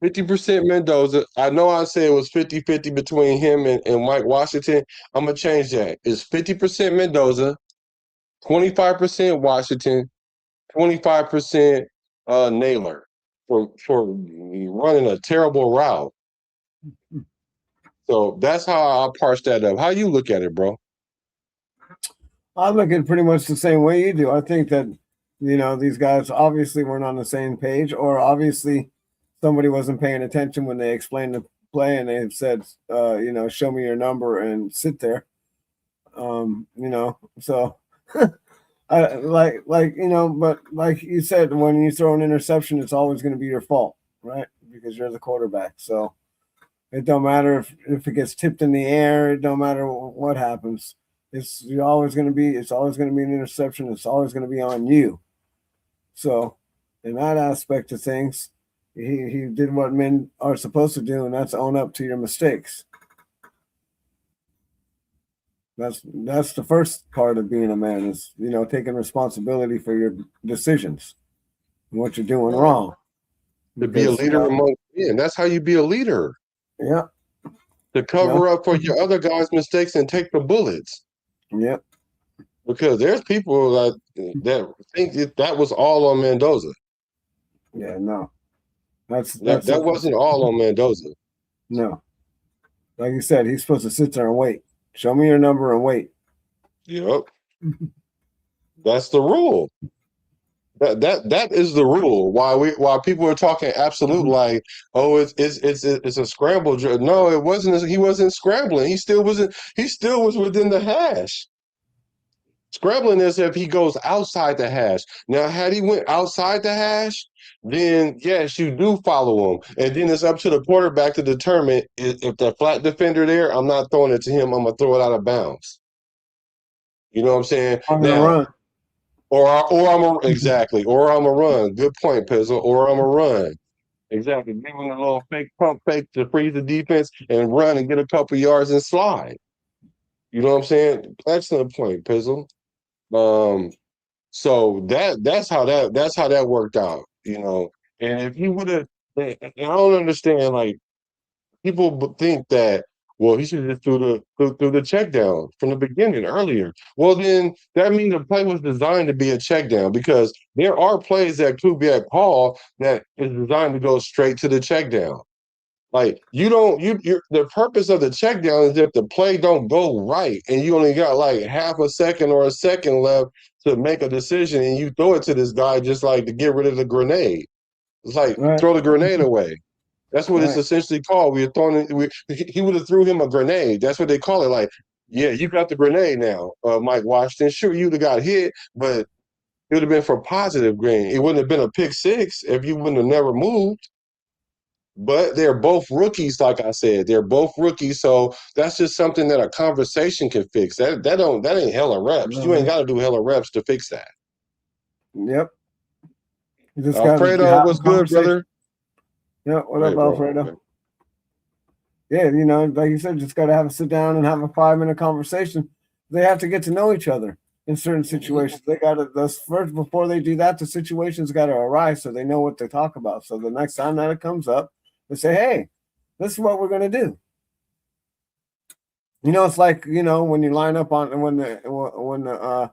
50% Mendoza. I know I said it was 50-50 between him and Mike Washington. I'm going to change that. It's 50% Mendoza, 25% Washington, 25% Naylor for running a terrible route. So that's how I parse that up. How you look at it, bro? I look at it pretty much the same way you do. I think that, these guys obviously weren't on the same page, or obviously somebody wasn't paying attention when they explained the play and they said, show me your number and sit there. So But like you said, when you throw an interception, it's always going to be your fault, right? Because you're the quarterback. So it don't matter if it gets tipped in the air. It don't matter what happens. It's always going to be an interception. It's always going to be on you. So in that aspect of things, he did what men are supposed to do, and that's own up to your mistakes. That's the first part of being a man is, taking responsibility for your decisions and what you're doing wrong. To be a leader among men. That's how you be a leader. Yeah. To cover up for your other guys' mistakes and take the bullets. Yep. Because there's people that think that was all on Mendoza. Yeah, no. That wasn't all on Mendoza. No. Like you said, he's supposed to sit there and wait. Show me your number and wait. Yep. That's the rule. That is the rule. While people are talking absolute like, oh, it's a scramble. No, it wasn't. He wasn't scrambling. He still was within the hash. Scrambling is if he goes outside the hash. Now, had he went outside the hash, then yes, you do follow him, and then it's up to the quarterback to determine if the flat defender there. I'm not throwing it to him. I'm gonna throw it out of bounds. You know what I'm saying? I'm gonna run. Or I'm a run. Good point, Pizzle. Or I'm a run. Exactly. Give him a little fake pump fake to freeze the defense and run and get a couple yards and slide. You know what I'm saying? Excellent point, Pizzle. So that's how that worked out, And if he would have, I don't understand. Like people think that, well, he should have just threw the check down from the beginning earlier. Well, then that means the play was designed to be a check down because there are plays that Kubiak call that is designed to go straight to the check down. Like the purpose of the check down is if the play don't go right and you only got like half a second or a second left to make a decision and you throw it to this guy just like to get rid of the grenade. It's like throw the grenade away. That's what it's essentially called. He would have threw him a grenade. That's what they call it. Like, yeah, you got the grenade now, Mike Washington. Sure, you'd have got hit, but it would have been for positive gain. It wouldn't have been a pick six if you wouldn't have never moved. But they're both rookies, like I said. They're both rookies, so that's just something that a conversation can fix. That ain't hella reps. You ain't got to do hella reps to fix that. Yep. Alfredo, what's good, brother? Yeah, what up, Alfredo? Yeah, like you said, just got to have a sit down and have a 5-minute conversation. They have to get to know each other in certain situations. They got to first before they do that. The situation's got to arise so they know what to talk about. So the next time that it comes up, they say, "Hey, this is what we're going to do." It's like when you line up on when the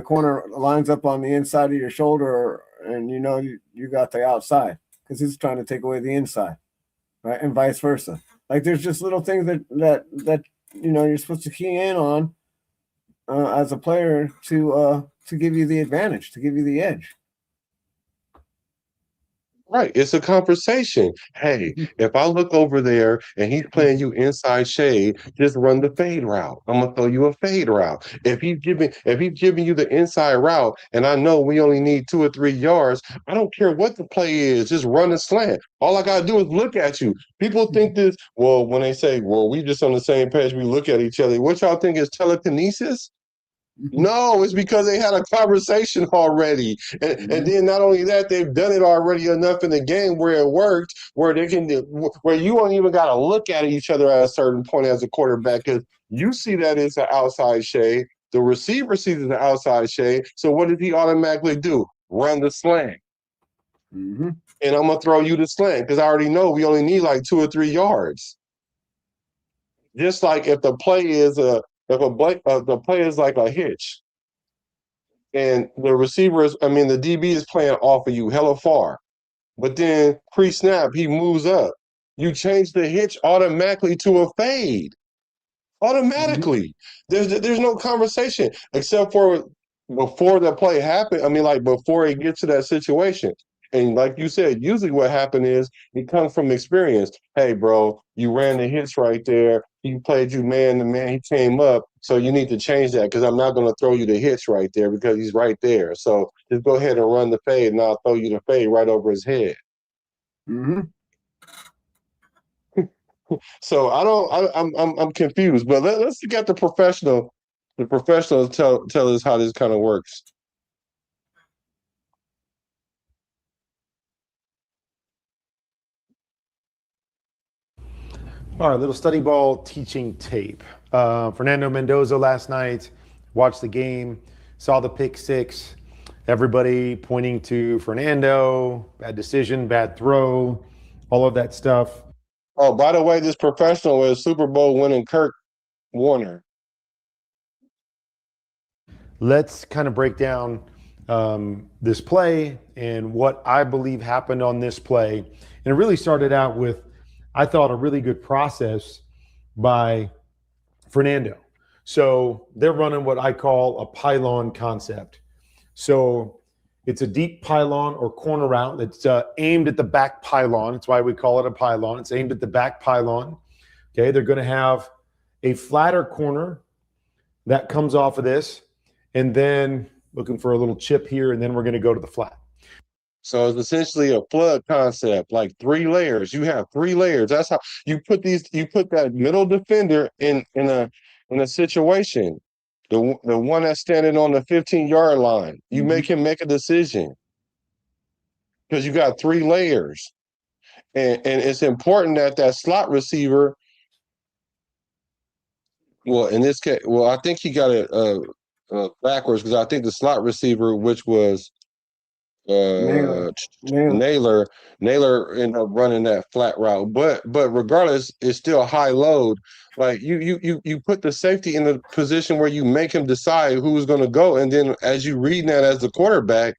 corner lines up on the inside of your shoulder, and you got the outside because he's trying to take away the inside, right, and vice versa. Like there's just little things that you're supposed to key in on as a player to give you the advantage, to give you the edge. Right. It's a conversation. Hey, if I look over there and he's playing you inside shade, just run the fade route. I'm gonna throw you a fade route. If he's giving you the inside route and I know we only need 2 or 3 yards, I don't care what the play is, just run a slant. All I gotta do is look at you. People think this, when they say, we just on the same page, we look at each other. What y'all think is telekinesis? No, it's because they had a conversation already. And then not only that, they've done it already enough in the game where it worked, where you don't even got to look at each other at a certain point as a quarterback because you see that it's an outside shade. The receiver sees it's an outside shade. So what did he automatically do? Run the slant. And I'm going to throw you the slant because I already know we only need like 2 or 3 yards. Just like if the play is the play is like a hitch, and the DB is playing off of you hella far, but then pre-snap he moves up. You change the hitch automatically to a fade. Automatically, there's no conversation except for before the play happened. Before he gets to that situation. And like you said, usually what happened is it comes from experience. Hey, bro, you ran the hits right there. He played you man to man. He came up. So you need to change that because I'm not going to throw you the hits right there because he's right there. So just go ahead and run the fade, and I'll throw you the fade right over his head. Mm-hmm. So I'm confused. But let's get the professional. The professionals tell us how this kind of works. All right, little study ball teaching tape. Fernando Mendoza last night, watched the game, saw the pick six. Everybody pointing to Fernando, bad decision, bad throw, all of that stuff. Oh, by the way, this professional is Super Bowl winning Kurt Warner. Let's kind of break down this play and what I believe happened on this play. And it really started out with, I thought, a really good process by Fernando. So they're running what I call a pylon concept. So it's a deep pylon or corner route that's aimed at the back pylon. That's why we call it a pylon. It's aimed at the back pylon. Okay, they're going to have a flatter corner that comes off of this, and then looking for a little chip here, and then we're going to go to the flat. So it's essentially a flood concept, like 3 layers. You have 3 layers. That's how you put that middle defender in a situation. The one that's standing on the 15-yard line. You make him make a decision. Because you got 3 layers. And it's important that slot receiver, well, in this case, I think he got it backwards, because I think the slot receiver, which was Naylor ended up running that flat route, but regardless, it's still high load. Like you put the safety in a position where you make him decide who's going to go, and then as you read that as the quarterback,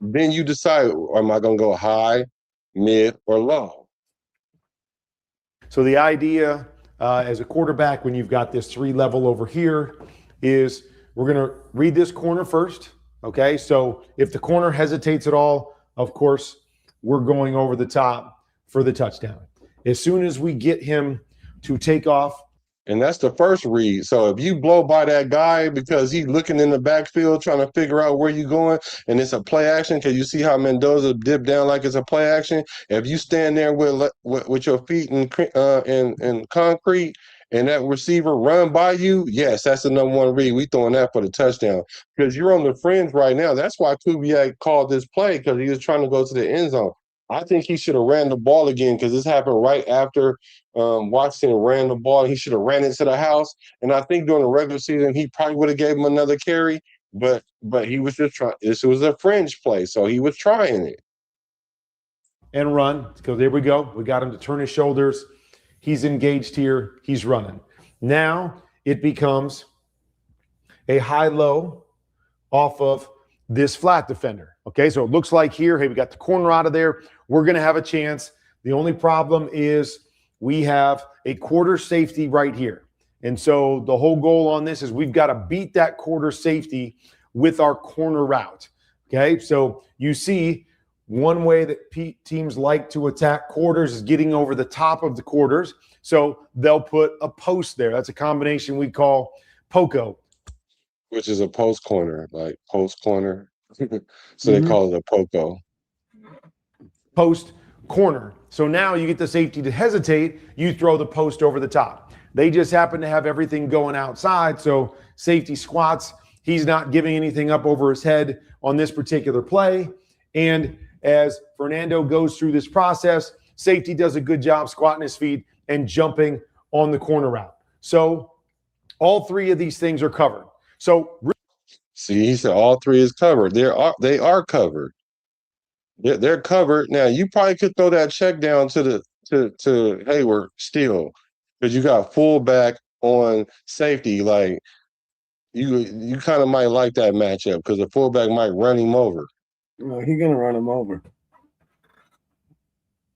then you decide, am I going to go high, mid, or low? So the idea as a quarterback, when you've got this 3 level over here, is we're going to read this corner first. Okay, so if the corner hesitates at all, of course, we're going over the top for the touchdown. As soon as we get him to take off. And that's the first read. So if you blow by that guy because he's looking in the backfield trying to figure out where you're going, and it's a play action, because you see how Mendoza dipped down like it's a play action. If you stand there with your feet in concrete, and that receiver run by you, yes, that's the number 1 read. We throwing that for the touchdown because you're on the fringe right now. That's why Kubiak called this play, because he was trying to go to the end zone. I think he should have ran the ball again, because this happened right after Watson ran the ball. He should have ran into the house. And I think during the regular season, he probably would have gave him another carry, but he was just trying. This was a fringe play, so he was trying it. And run. So there we go. We got him to turn his shoulders. He's engaged here. He's running. Now it becomes a high-low off of this flat defender. Okay, so it looks like here, hey, we got the corner out of there. We're going to have a chance. The only problem is we have a quarter safety right here. And so the whole goal on this is we've got to beat that quarter safety with our corner route. Okay, so you see one way that teams like to attack quarters is getting over the top of the quarters. So they'll put a post there. That's a combination we call POCO. Which is a post corner, like post corner. So they call it a POCO. Post corner. So now you get the safety to hesitate. You throw the post over the top. They just happen to have everything going outside. So safety squats. He's not giving anything up over his head on this particular play. And as Fernando goes through this process, safety does a good job squatting his feet and jumping on the corner route. So all 3 of these things are covered. So see, he said all 3 is covered. They are covered. They're covered. Now you probably could throw that check down to Hayward still, because you got fullback on safety. Like you kind of might like that matchup, because the fullback might run him over. No, he's gonna run him over.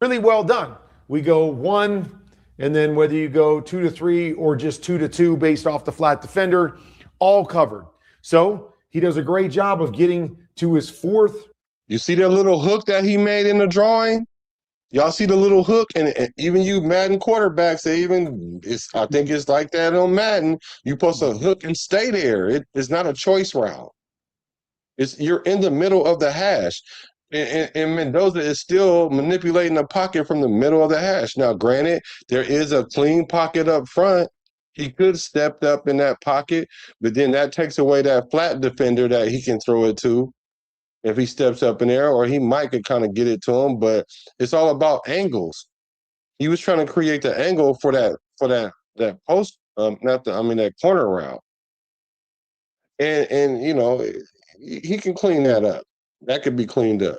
really well done. We go 1, and then whether you go 2 to 3 or just 2 to 2 based off the flat defender, all covered. So he does a great job of getting to his 4th You see that little hook that he made in the drawing? Y'all see the little hook, and even you Madden quarterbacks, I think it's like that on Madden. You're supposed to hook and stay there. It's not a choice route. You're in the middle of the hash. And Mendoza is still manipulating the pocket from the middle of the hash. Now, granted, there is a clean pocket up front. He could stepped up in that pocket, but then that takes away that flat defender that he can throw it to if he steps up in there, or he might could kind of get it to him. But it's all about angles. He was trying to create the angle for that post, that corner route, and he can clean that up. That could be cleaned up.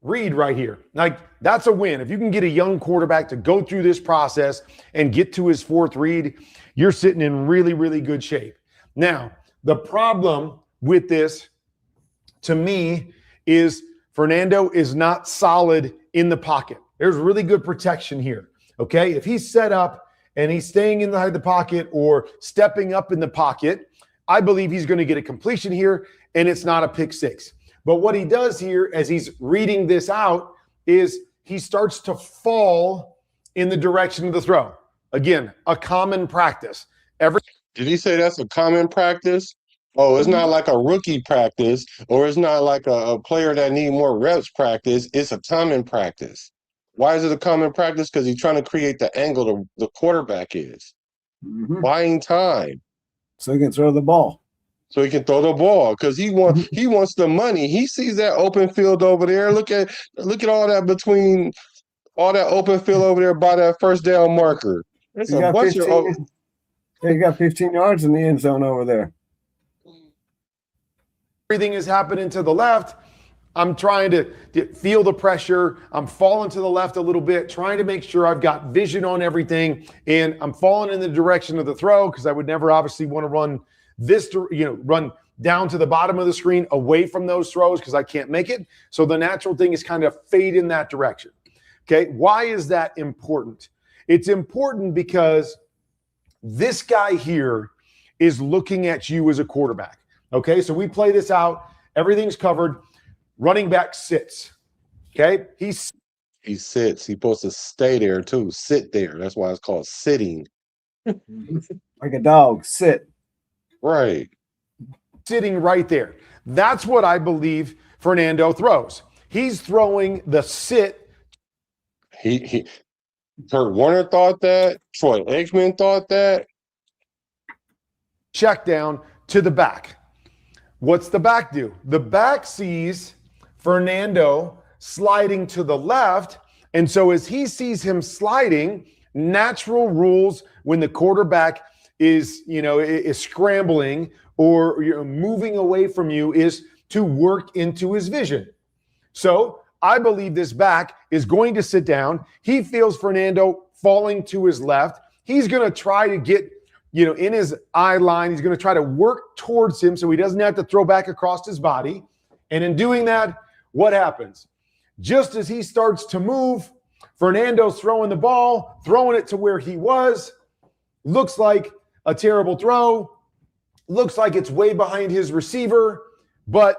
Read right here. Like, that's a win. If you can get a young quarterback to go through this process and get to his fourth read, you're sitting in really, really good shape. Now, the problem with this, to me, is Fernando is not solid in the pocket. There's really good protection here, okay? If he's set up and he's staying inside the pocket or stepping up in the pocket, I believe he's going to get a completion here, and it's not a pick six. But what he does here as he's reading this out is he starts to fall in the direction of the throw. Again, a common practice. Did he say that's a common practice? Oh, it's not like a rookie practice, or it's not like a player that need more reps practice. It's a common practice. Why is it a common practice? Because he's trying to create the angle the quarterback is. Buying time. So he can throw the ball. So he can throw the ball because he wants the money. He sees that open field over there. Look at all that between all that open field over there by that first down marker. It's a bunch of. He got 15 yards in the end zone over there. Everything is happening to the left. I'm trying to feel the pressure. I'm falling to the left a little bit, trying to make sure I've got vision on everything. And I'm falling in the direction of the throw because I would never obviously want to run run down to the bottom of the screen away from those throws because I can't make it. So the natural thing is kind of fade in that direction. Okay. Why is that important? It's important because this guy here is looking at you as a quarterback. Okay. So we play this out. Everything's covered. Running back sits. Okay. He sits. He's supposed to stay there too. Sit there. That's why it's called sitting. Like a dog. Sit. Right. Sitting right there. That's what I believe Fernando throws. He's throwing the sit. Kurt Warner thought that. Troy Aikman thought that. Check down to the back. What's the back do? The back sees Fernando sliding to the left. And so as he sees him sliding, natural rules when the quarterback is scrambling or moving away from you is to work into his vision. So I believe this back is going to sit down. He feels Fernando falling to his left. He's going to try to get, in his eye line. He's going to try to work towards him so he doesn't have to throw back across his body. And in doing that, what happens? Just as he starts to move, Fernando's throwing the ball, throwing it to where he was. Looks like a terrible throw. Looks like it's way behind his receiver. But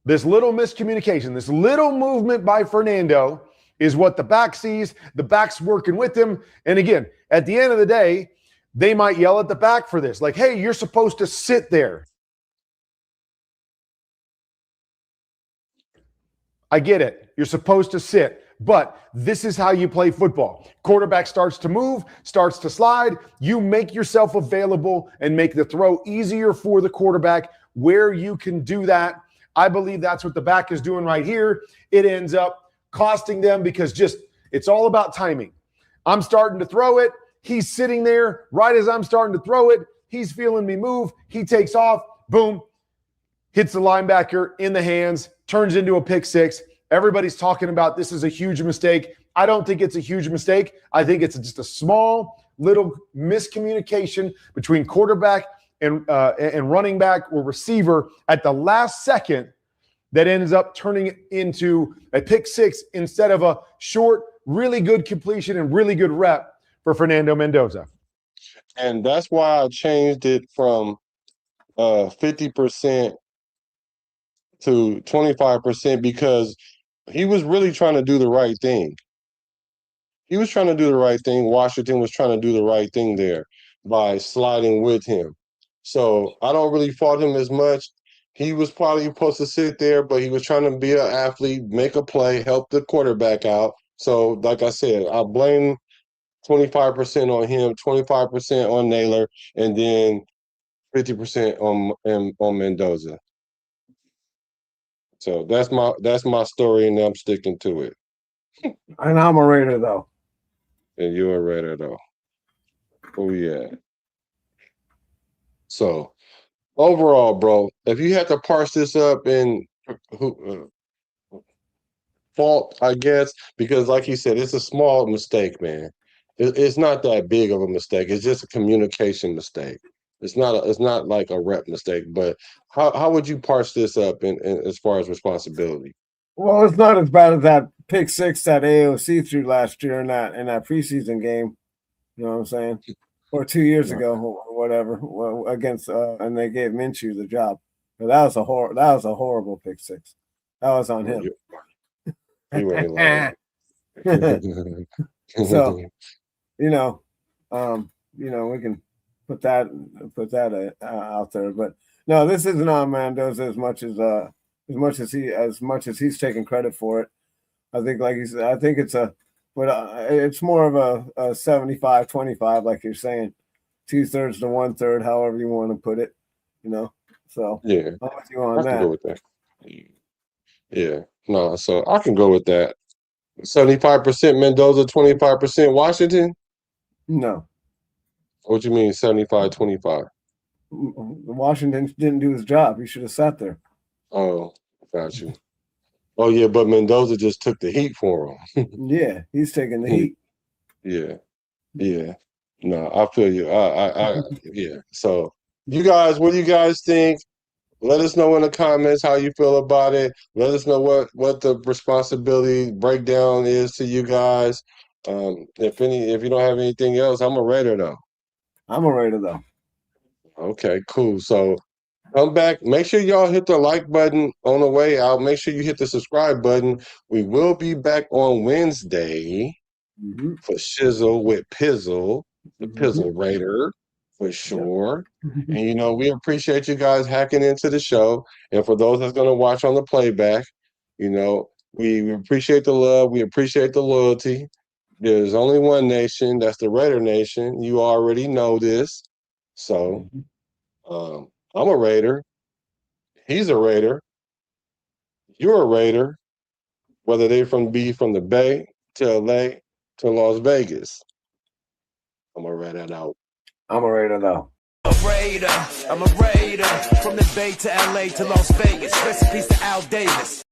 this little miscommunication, this little movement by Fernando is what the back sees. The back's working with him. And again, at the end of the day, they might yell at the back for this. Like, hey, you're supposed to sit there. I get it. You're supposed to sit. But this is how you play football. Quarterback starts to move, starts to slide. You make yourself available and make the throw easier for the quarterback where you can do that. I believe that's what the back is doing right here. It ends up costing them because it's all about timing. I'm starting to throw it. He's sitting there right as I'm starting to throw it. He's feeling me move. He takes off. Boom. Hits the linebacker in the hands. Turns into a pick six. Everybody's talking about this is a huge mistake. I don't think it's a huge mistake. I think it's just a small little miscommunication between quarterback and running back or receiver at the last second that ends up turning into a pick six instead of a short, really good completion and really good rep for Fernando Mendoza. And that's why I changed it from 50% to 25% because he was really trying to do the right thing. He was trying to do the right thing. Washington was trying to do the right thing there by sliding with him. So I don't really fault him as much. He was probably supposed to sit there, but he was trying to be an athlete, make a play, help the quarterback out. So, like I said, I blame 25% on him, 25% on Naylor, and then 50% on Mendoza. So that's my story, and I'm sticking to it. And I'm a Raider though. And you're a Raider though. Oh yeah. So overall, bro, if you had to parse this up in fault, I guess, because like you said, it's a small mistake, man. It's not that big of a mistake. It's just a communication mistake. It's not like a rep mistake. But how would you parse this up in as far as responsibility? Well, it's not as bad as that pick six that AOC threw last year in that preseason game. You know what I'm saying? Or 2 years ago, or whatever, against and they gave Minshew the job. But that was a horrible pick six. That was on him. You ain't lying. So, we can put that out there. But no, this isn't on Mendoza as much as he's taking credit for it. I think, like he said, I think it's more of a 75-25, like you're saying, 2/3 to 1/3, however you want to put it. So yeah, I'm with you on I can that. go with that. Yeah, no, so I can go with that. 75% Mendoza, 25% Washington. No, What you mean 75-25? Washington didn't do his job. He should have sat there. Oh, got you. Oh yeah, but Mendoza just took the heat for him. Yeah, he's taking the heat. Yeah. No, I feel you. Yeah. So, you guys, what do you guys think? Let us know in the comments how you feel about it. Let us know what the responsibility breakdown is to you guys. If you don't have anything else, I'm a Raider though. I'm a Raider though. Okay, cool. So come back. Make sure y'all hit the like button on the way out. Make sure you hit the subscribe button. We will be back on Wednesday for Shizzle with Pizzle, the Pizzle Raider, for sure. And we appreciate you guys hacking into the show. And for those that's going to watch on the playback, we appreciate the love. We appreciate the loyalty. There's only one nation. That's the Raider Nation. You already know this. So I'm a Raider. He's a Raider. You're a Raider. Whether they from the Bay to LA to Las Vegas. I'm a Raider out. I'm a Raider though. I'm a Raider from the Bay to LA to Las Vegas. Recipes to Al Davis.